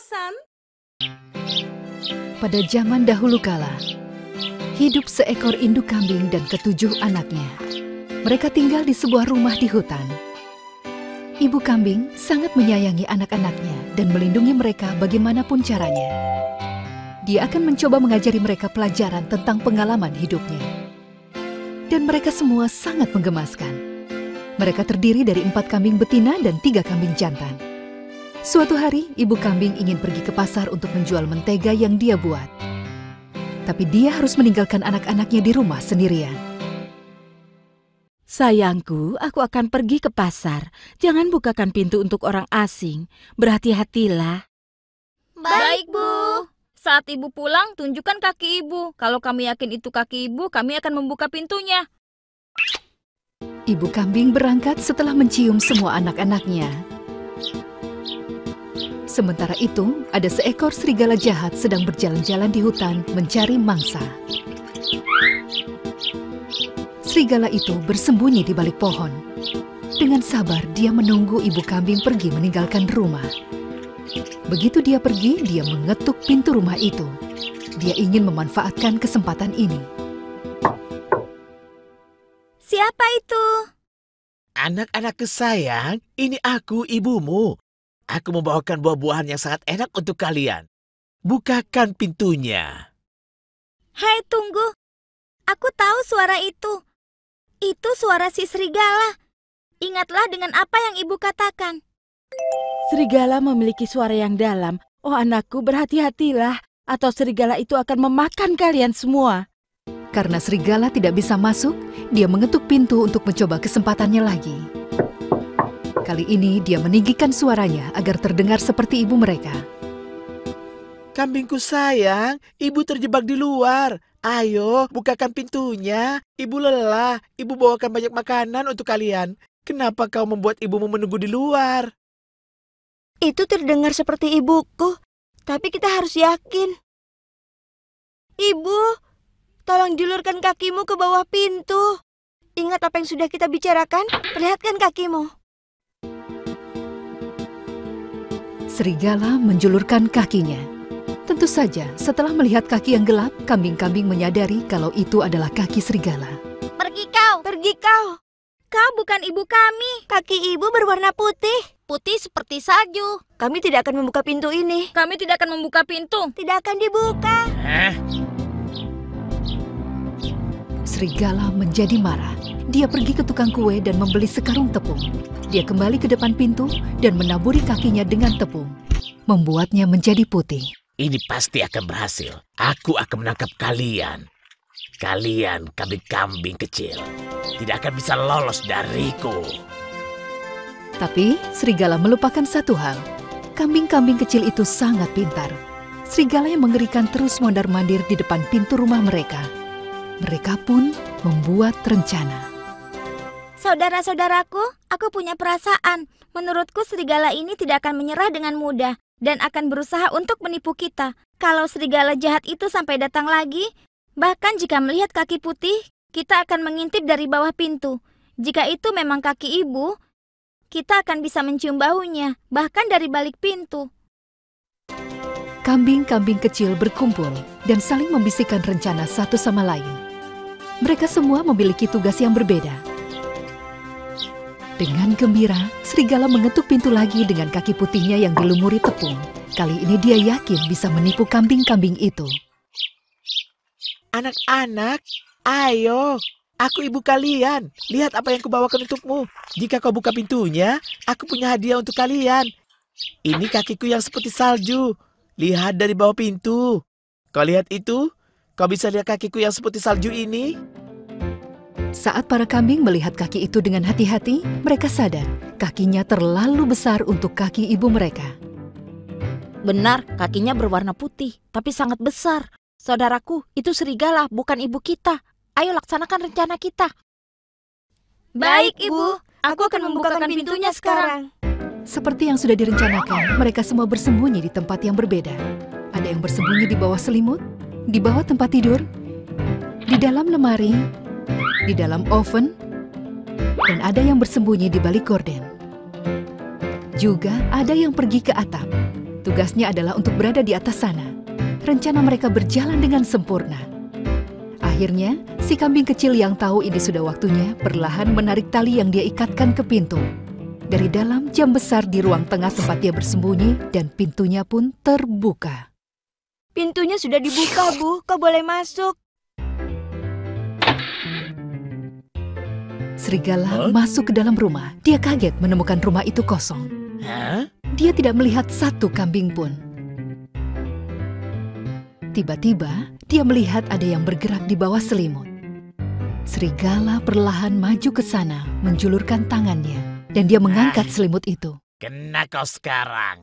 bosan? Pada zaman dahulu kala, hidup seekor induk kambing dan ketujuh anaknya. Mereka tinggal di sebuah rumah di hutan. Ibu kambing sangat menyayangi anak-anaknya dan melindungi mereka bagaimanapun caranya. Dia akan mencoba mengajari mereka pelajaran tentang pengalaman hidupnya. Dan mereka semua sangat menggemaskan. Mereka terdiri dari 4 kambing betina dan 3 kambing jantan. Suatu hari, ibu kambing ingin pergi ke pasar untuk menjual mentega yang dia buat. Tapi dia harus meninggalkan anak-anaknya di rumah sendirian. Sayangku, aku akan pergi ke pasar. Jangan bukakan pintu untuk orang asing. Berhati-hatilah. Baik, Bu. Saat Ibu pulang, tunjukkan kaki Ibu. Kalau kami yakin itu kaki Ibu, kami akan membuka pintunya. Ibu kambing berangkat setelah mencium semua anak-anaknya. Sementara itu, ada seekor serigala jahat sedang berjalan-jalan di hutan mencari mangsa. Serigala itu bersembunyi di balik pohon. Dengan sabar, dia menunggu ibu kambing pergi meninggalkan rumah. Begitu dia pergi, dia mengetuk pintu rumah itu. Dia ingin memanfaatkan kesempatan ini. Siapa itu? Anak-anakku sayang, ini aku, ibumu. Aku membawakan buah-buahan yang sangat enak untuk kalian. Bukakan pintunya. Hei, tunggu. Aku tahu suara itu. Itu suara si serigala. Ingatlah dengan apa yang Ibu katakan. Serigala memiliki suara yang dalam. Oh anakku, berhati-hatilah. Atau serigala itu akan memakan kalian semua. Karena serigala tidak bisa masuk, dia mengetuk pintu untuk mencoba kesempatannya lagi. Kali ini dia meninggikan suaranya agar terdengar seperti ibu mereka. Kambingku sayang, ibu terjebak di luar. Ayo, bukakan pintunya. Ibu lelah, ibu bawakan banyak makanan untuk kalian. Kenapa kau membuat ibumu menunggu di luar? Itu terdengar seperti ibuku, tapi kita harus yakin. Ibu, tolong julurkan kakimu ke bawah pintu. Ingat apa yang sudah kita bicarakan? Perlihatkan kakimu. Serigala menjulurkan kakinya. Tentu saja, setelah melihat kaki yang gelap, kambing-kambing menyadari kalau itu adalah kaki serigala. Pergi kau. Pergi kau. Kau bukan ibu kami. Kaki ibu berwarna putih. Putih seperti salju. Kami tidak akan membuka pintu ini. Kami tidak akan membuka pintu. Tidak akan dibuka. Serigala menjadi marah. Dia pergi ke tukang kue dan membeli sekarung tepung. Dia kembali ke depan pintu dan menaburi kakinya dengan tepung, membuatnya menjadi putih. Ini pasti akan berhasil. Aku akan menangkap kalian. Kalian kambing-kambing kecil tidak akan bisa lolos dariku. Tapi serigala melupakan satu hal. Kambing-kambing kecil itu sangat pintar. Serigala yang mengerikan terus mondar-mandir di depan pintu rumah mereka. Mereka pun membuat rencana. Saudara-saudaraku, aku punya perasaan. Menurutku serigala ini tidak akan menyerah dengan mudah dan akan berusaha untuk menipu kita. Kalau serigala jahat itu sampai datang lagi, bahkan jika melihat kaki putih, kita akan mengintip dari bawah pintu. Jika itu memang kaki ibu, kita akan bisa mencium baunya, bahkan dari balik pintu. Kambing-kambing kecil berkumpul dan saling membisikkan rencana satu sama lain. Mereka semua memiliki tugas yang berbeda. Dengan gembira, serigala mengetuk pintu lagi dengan kaki putihnya yang dilumuri tepung. Kali ini dia yakin bisa menipu kambing-kambing itu. Anak-anak, ayo. Aku ibu kalian. Lihat apa yang kubawakan untukmu. Jika kau buka pintunya, aku punya hadiah untuk kalian. Ini kakiku yang seperti salju. Lihat dari bawah pintu. Kau lihat itu? Kau bisa lihat kakiku yang seperti salju ini? Saat para kambing melihat kaki itu dengan hati-hati, mereka sadar kakinya terlalu besar untuk kaki ibu mereka. Benar, kakinya berwarna putih, tapi sangat besar. Saudaraku, itu serigala, bukan ibu kita. Ayo laksanakan rencana kita. Baik, Ibu. Aku akan membukakan pintunya sekarang. Seperti yang sudah direncanakan, mereka semua bersembunyi di tempat yang berbeda. Ada yang bersembunyi di bawah selimut, di bawah tempat tidur, di dalam lemari, di dalam oven, dan ada yang bersembunyi di balik gorden. Juga ada yang pergi ke atap. Tugasnya adalah untuk berada di atas sana. Rencana mereka berjalan dengan sempurna. Akhirnya, si kambing kecil yang tahu ini sudah waktunya perlahan menarik tali yang dia ikatkan ke pintu. Dari dalam jam besar di ruang tengah tempat dia bersembunyi dan pintunya pun terbuka. Pintunya sudah dibuka, Bu. Kau boleh masuk. Serigala masuk ke dalam rumah. Dia kaget menemukan rumah itu kosong. Dia tidak melihat satu kambing pun. Tiba-tiba, dia melihat ada yang bergerak di bawah selimut. Serigala perlahan maju ke sana, menjulurkan tangannya, dan dia mengangkat selimut itu. Kena kau sekarang.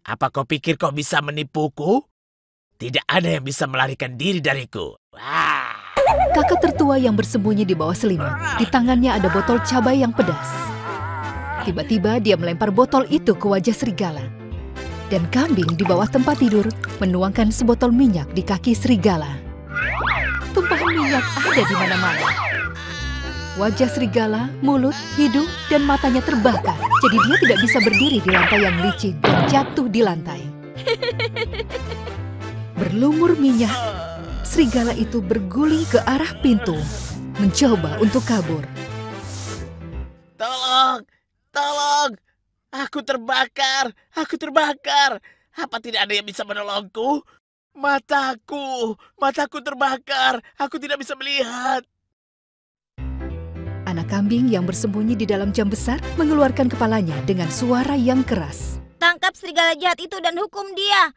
Apa kau pikir kau bisa menipuku? Tidak ada yang bisa melarikan diri dariku. Kakak tertua yang bersembunyi di bawah selimut, di tangannya ada botol cabai yang pedas. Tiba-tiba dia melempar botol itu ke wajah serigala. Dan kambing di bawah tempat tidur menuangkan sebotol minyak di kaki serigala. Tumpahan minyak ada di mana-mana. Wajah serigala, mulut, hidung, dan matanya terbakar. Jadi dia tidak bisa berdiri di lantai yang licin dan jatuh di lantai. Berlumur minyak, serigala itu berguling ke arah pintu, mencoba untuk kabur. Tolong! Tolong! Aku terbakar! Aku terbakar! Apa tidak ada yang bisa menolongku? Mataku terbakar! Aku tidak bisa melihat! Anak kambing yang bersembunyi di dalam jam besar mengeluarkan kepalanya dengan suara yang keras. Tangkap serigala jahat itu dan hukum dia.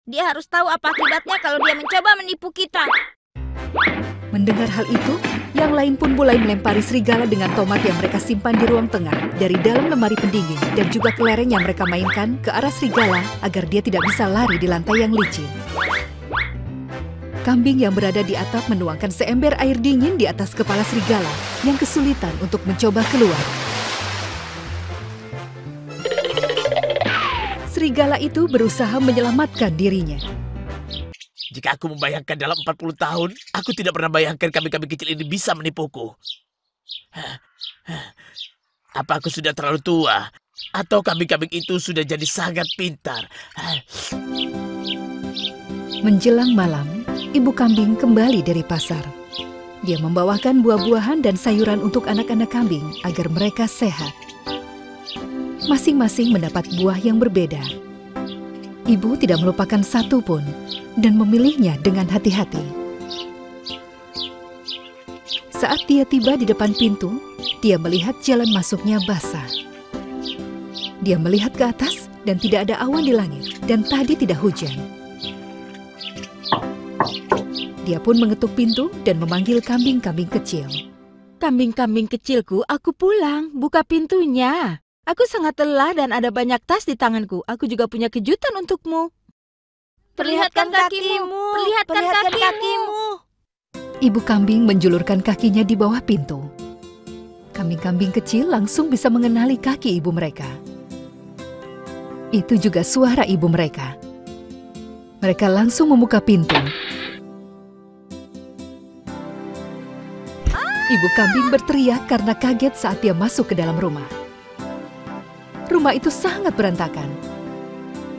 Dia harus tahu apa akibatnya kalau dia mencoba menipu kita. Mendengar hal itu, yang lain pun mulai melempari serigala dengan tomat yang mereka simpan di ruang tengah dari dalam lemari pendingin dan juga kelereng yang mereka mainkan ke arah serigala agar dia tidak bisa lari di lantai yang licin. Kambing yang berada di atap menuangkan seember air dingin di atas kepala serigala yang kesulitan untuk mencoba keluar. Serigala itu berusaha menyelamatkan dirinya. Jika aku membayangkan dalam 40 tahun, aku tidak pernah bayangkan kambing-kambing kecil ini bisa menipuku. Apa aku sudah terlalu tua? Atau kambing-kambing itu sudah jadi sangat pintar? Menjelang malam, ibu kambing kembali dari pasar. Dia membawakan buah-buahan dan sayuran untuk anak-anak kambing agar mereka sehat. Masing-masing mendapat buah yang berbeda. Ibu tidak melupakan satu pun dan memilihnya dengan hati-hati. Saat dia tiba di depan pintu, dia melihat jalan masuknya basah. Dia melihat ke atas dan tidak ada awan di langit dan tadi tidak hujan. Dia pun mengetuk pintu dan memanggil kambing-kambing kecil. Kambing-kambing kecilku, aku pulang. Buka pintunya. Aku sangat lelah dan ada banyak tas di tanganku. Aku juga punya kejutan untukmu. Perlihatkan kakimu. Perlihatkan kakimu. Ibu kambing menjulurkan kakinya di bawah pintu. Kambing-kambing kecil langsung bisa mengenali kaki ibu mereka. Itu juga suara ibu mereka. Mereka langsung membuka pintu. Ibu kambing berteriak karena kaget saat dia masuk ke dalam rumah. Rumah itu sangat berantakan.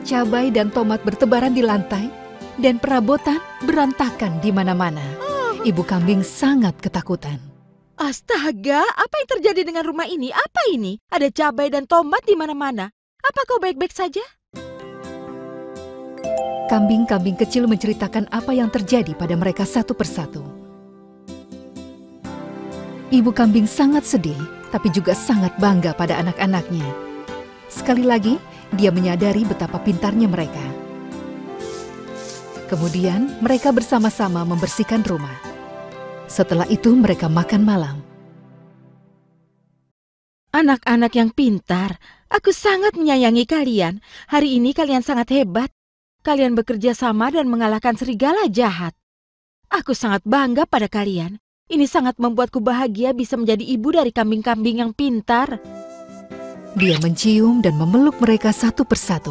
Cabai dan tomat bertebaran di lantai, dan perabotan berantakan di mana-mana. Ibu kambing sangat ketakutan. Astaga, apa yang terjadi dengan rumah ini? Apa ini? Ada cabai dan tomat di mana-mana. Apa kau baik-baik saja? Kambing-kambing kecil menceritakan apa yang terjadi pada mereka satu persatu. Ibu kambing sangat sedih, tapi juga sangat bangga pada anak-anaknya. Sekali lagi, dia menyadari betapa pintarnya mereka. Kemudian, mereka bersama-sama membersihkan rumah. Setelah itu, mereka makan malam. Anak-anak yang pintar, aku sangat menyayangi kalian. Hari ini kalian sangat hebat. Kalian bekerja sama dan mengalahkan serigala jahat. Aku sangat bangga pada kalian. Ini sangat membuatku bahagia bisa menjadi ibu dari kambing-kambing yang pintar. Dia mencium dan memeluk mereka satu persatu.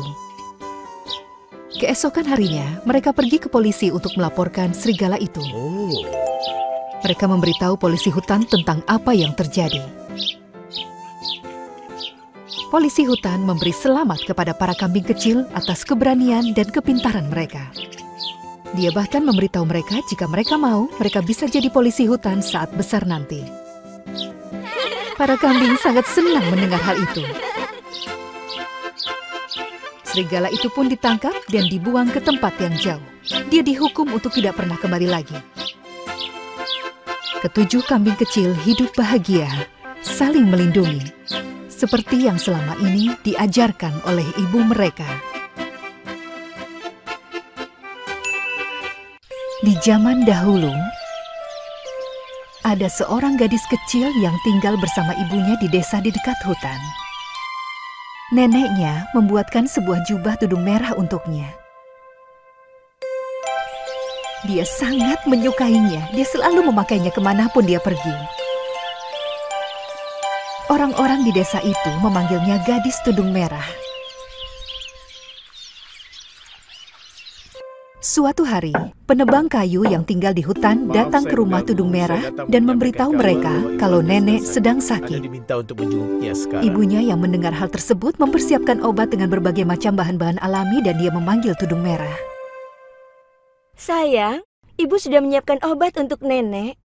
Keesokan harinya, mereka pergi ke polisi untuk melaporkan serigala itu. Mereka memberitahu polisi hutan tentang apa yang terjadi. Polisi hutan memberi selamat kepada para kambing kecil atas keberanian dan kepintaran mereka. Dia bahkan memberitahu mereka jika mereka mau, mereka bisa jadi polisi hutan saat besar nanti. Para kambing sangat senang mendengar hal itu. Serigala itu pun ditangkap dan dibuang ke tempat yang jauh. Dia dihukum untuk tidak pernah kembali lagi. Ketujuh kambing kecil hidup bahagia, saling melindungi, seperti yang selama ini diajarkan oleh ibu mereka. Di zaman dahulu, ada seorang gadis kecil yang tinggal bersama ibunya di desa di dekat hutan. Neneknya membuatkan sebuah jubah tudung merah untuknya. Dia sangat menyukainya, dia selalu memakainya kemanapun dia pergi. Orang-orang di desa itu memanggilnya gadis tudung merah. Suatu hari, penebang kayu yang tinggal di hutan datang ke rumah tudung merah dan memberitahu mereka kalau nenek sedang sakit. Ibunya yang mendengar hal tersebut mempersiapkan obat dengan berbagai macam bahan-bahan alami dan dia memanggil tudung merah. Sayang, ibu sudah menyiapkan obat untuk nenek.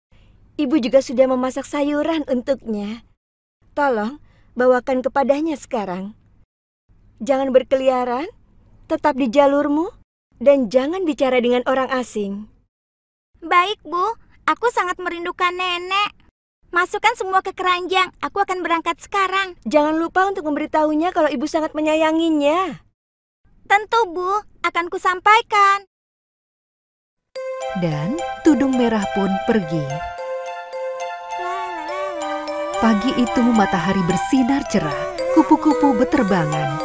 Ibu juga sudah memasak sayuran untuknya. Tolong, bawakan kepadanya sekarang. Jangan berkeliaran, tetap di jalurmu, dan jangan bicara dengan orang asing. Baik, Bu. Aku sangat merindukan nenek. Masukkan semua ke keranjang. Aku akan berangkat sekarang. Jangan lupa untuk memberitahunya kalau ibu sangat menyayanginya. Tentu, Bu. Akan kusampaikan. Dan tudung merah pun pergi. Pagi itu matahari bersinar cerah, kupu-kupu beterbangan.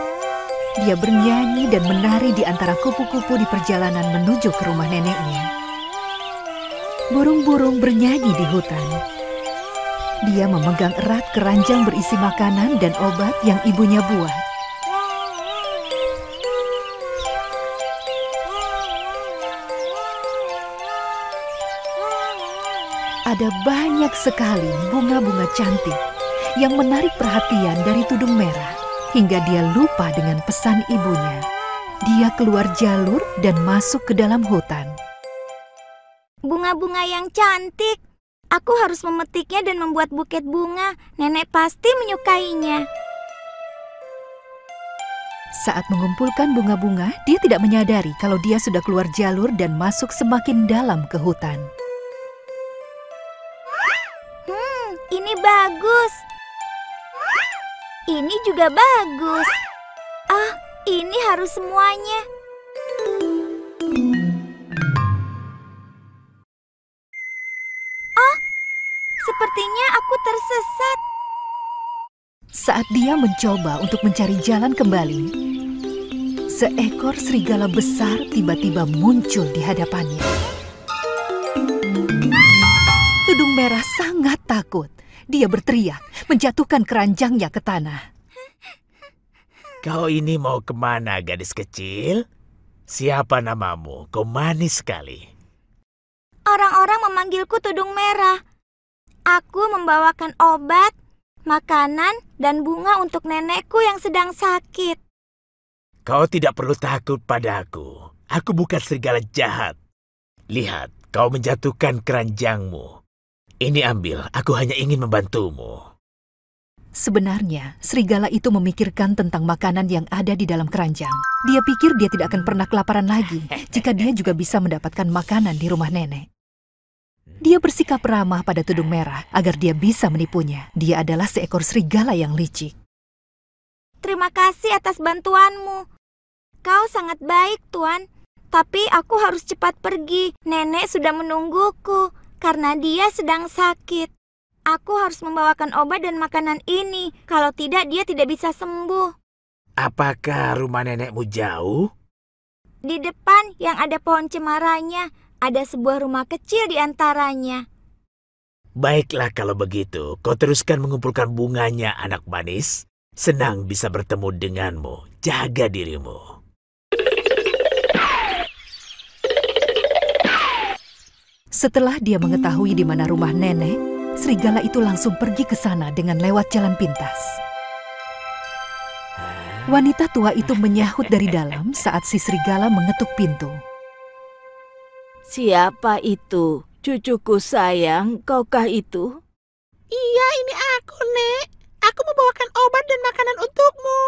Dia bernyanyi dan menari di antara kupu-kupu di perjalanan menuju ke rumah neneknya. Burung-burung bernyanyi di hutan. Dia memegang erat keranjang berisi makanan dan obat yang ibunya buat. Ada banyak sekali bunga-bunga cantik yang menarik perhatian dari tudung merah hingga dia lupa dengan pesan ibunya. Dia keluar jalur dan masuk ke dalam hutan. Bunga-bunga yang cantik. Aku harus memetiknya dan membuat buket bunga. Nenek pasti menyukainya. Saat mengumpulkan bunga-bunga, dia tidak menyadari kalau dia sudah keluar jalur dan masuk semakin dalam ke hutan. Ini bagus. Ini juga bagus. Ah, ini harus semuanya. Oh, sepertinya aku tersesat. Saat dia mencoba untuk mencari jalan kembali, seekor serigala besar tiba-tiba muncul di hadapannya. Tudung merah sangat takut. Dia berteriak, menjatuhkan keranjangnya ke tanah. Kau ini mau kemana, gadis kecil? Siapa namamu? Kau manis sekali. Orang-orang memanggilku tudung merah. Aku membawakan obat, makanan, dan bunga untuk nenekku yang sedang sakit. Kau tidak perlu takut padaku. Aku bukan serigala jahat. Lihat, kau menjatuhkan keranjangmu. Ini ambil, aku hanya ingin membantumu. Sebenarnya, serigala itu memikirkan tentang makanan yang ada di dalam keranjang. Dia pikir dia tidak akan pernah kelaparan lagi jika dia juga bisa mendapatkan makanan di rumah nenek. Dia bersikap ramah pada tudung merah agar dia bisa menipunya. Dia adalah seekor serigala yang licik. Terima kasih atas bantuanmu. Kau sangat baik, Tuan. Tapi aku harus cepat pergi. Nenek sudah menungguku. Karena dia sedang sakit. Aku harus membawakan obat dan makanan ini. Kalau tidak, dia tidak bisa sembuh. Apakah rumah nenekmu jauh? Di depan yang ada pohon cemaranya, ada sebuah rumah kecil di antaranya. Baiklah kalau begitu, kau teruskan mengumpulkan bunganya, anak manis. Senang bisa bertemu denganmu. Jaga dirimu. Setelah dia mengetahui di mana rumah nenek, serigala itu langsung pergi ke sana dengan lewat jalan pintas. Wanita tua itu menyahut dari dalam saat si serigala mengetuk pintu. Siapa itu? Cucuku sayang, kaukah itu? Iya, ini aku, Nek. Aku membawakan obat dan makanan untukmu.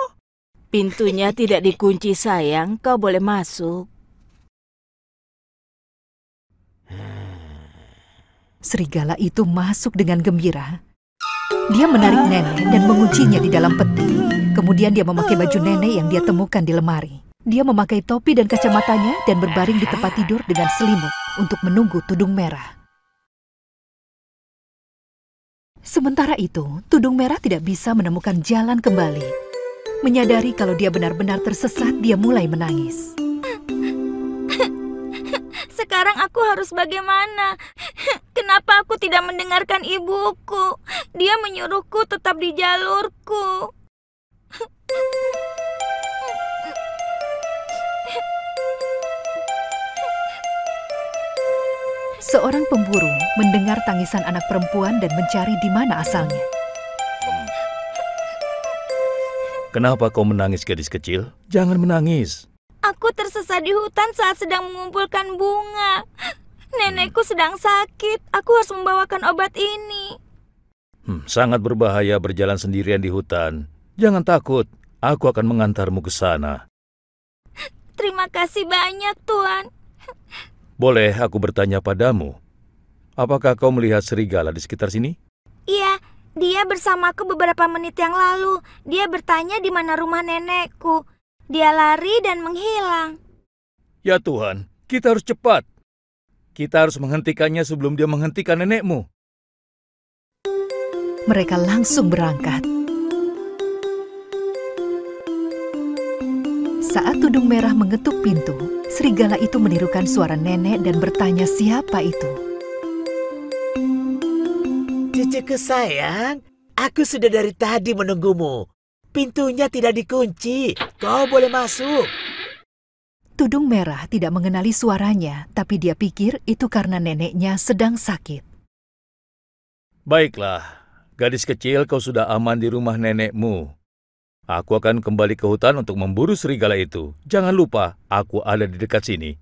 Pintunya tidak dikunci sayang, kau boleh masuk. Serigala itu masuk dengan gembira. Dia menarik nenek dan menguncinya di dalam peti. Kemudian dia memakai baju nenek yang dia temukan di lemari. Dia memakai topi dan kacamatanya dan berbaring di tempat tidur dengan selimut untuk menunggu Tudung Merah. Sementara itu, Tudung Merah tidak bisa menemukan jalan kembali. Menyadari kalau dia benar-benar tersesat, dia mulai menangis. Sekarang aku harus bagaimana? Kenapa aku tidak mendengarkan ibuku? Dia menyuruhku tetap di jalurku. Seorang pemburu mendengar tangisan anak perempuan dan mencari di mana asalnya. Kenapa kau menangis, gadis kecil? Jangan menangis. Aku tersesat di hutan saat sedang mengumpulkan bunga. Nenekku sedang sakit. Aku harus membawakan obat ini. Sangat berbahaya berjalan sendirian di hutan. Jangan takut, aku akan mengantarmu ke sana. Terima kasih banyak, Tuan. Boleh aku bertanya padamu, apakah kau melihat serigala di sekitar sini? Iya, dia bersamaku beberapa menit yang lalu. Dia bertanya di mana rumah nenekku. Dia lari dan menghilang. Ya Tuhan, kita harus cepat. Kita harus menghentikannya sebelum dia menghentikan nenekmu. Mereka langsung berangkat. Saat Tudung Merah mengetuk pintu, serigala itu menirukan suara nenek dan bertanya siapa itu. Cucuku sayang, aku sudah dari tadi menunggumu. Pintunya tidak dikunci, kau boleh masuk. Tudung Merah tidak mengenali suaranya, tapi dia pikir itu karena neneknya sedang sakit. Baiklah, gadis kecil, kau sudah aman di rumah nenekmu. Aku akan kembali ke hutan untuk memburu serigala itu. Jangan lupa, aku ada di dekat sini.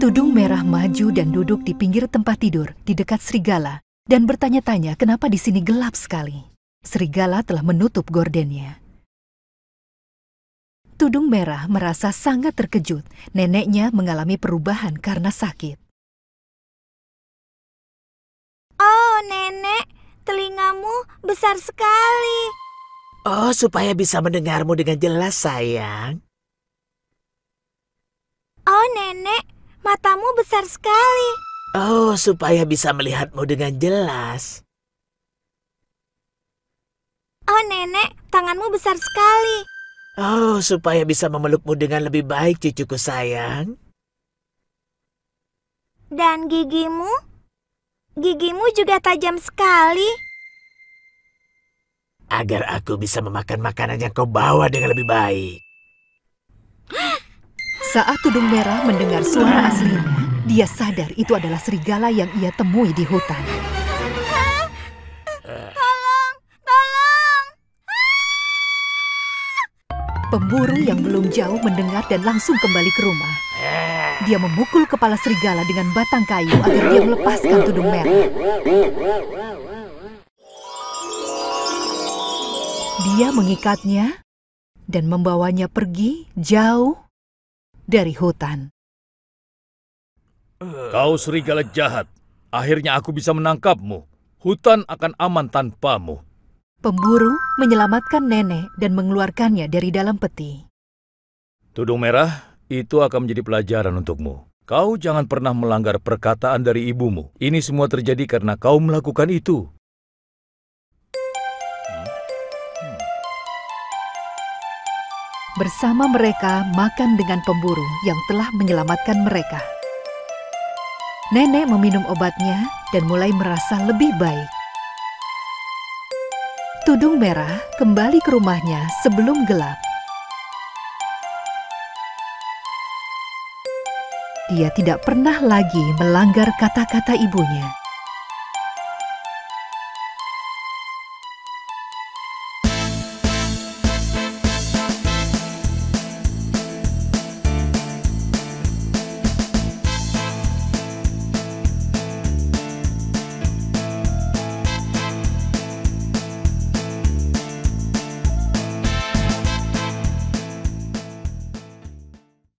Tudung Merah maju dan duduk di pinggir tempat tidur di dekat serigala dan bertanya-tanya kenapa di sini gelap sekali. Serigala telah menutup gordennya. Tudung Merah merasa sangat terkejut. Neneknya mengalami perubahan karena sakit. Oh, Nenek, telingamu besar sekali. Oh, supaya bisa mendengarmu dengan jelas, sayang. Oh, Nenek, matamu besar sekali. Oh, supaya bisa melihatmu dengan jelas. Oh, Nenek, tanganmu besar sekali. Oh, supaya bisa memelukmu dengan lebih baik, cucuku sayang. Dan gigimu? Gigimu juga tajam sekali. Agar aku bisa memakan makanan yang kau bawa dengan lebih baik. Saat Tudung Merah mendengar suara aslinya, dia sadar itu adalah serigala yang ia temui di hutan. Tolong, tolong. Pemburu yang belum jauh mendengar dan langsung kembali ke rumah. Dia memukul kepala serigala dengan batang kayu agar dia melepaskan Tudung Merah. Dia mengikatnya dan membawanya pergi jauh dari hutan. Kau serigala jahat. Akhirnya aku bisa menangkapmu. Hutan akan aman tanpamu. Pemburu menyelamatkan nenek dan mengeluarkannya dari dalam peti. Tudung Merah, itu akan menjadi pelajaran untukmu. Kau jangan pernah melanggar perkataan dari ibumu. Ini semua terjadi karena kau melakukan itu. Bersama mereka makan dengan pemburu yang telah menyelamatkan mereka. Nenek meminum obatnya dan mulai merasa lebih baik. Tudung Merah kembali ke rumahnya sebelum gelap. Dia tidak pernah lagi melanggar kata-kata ibunya.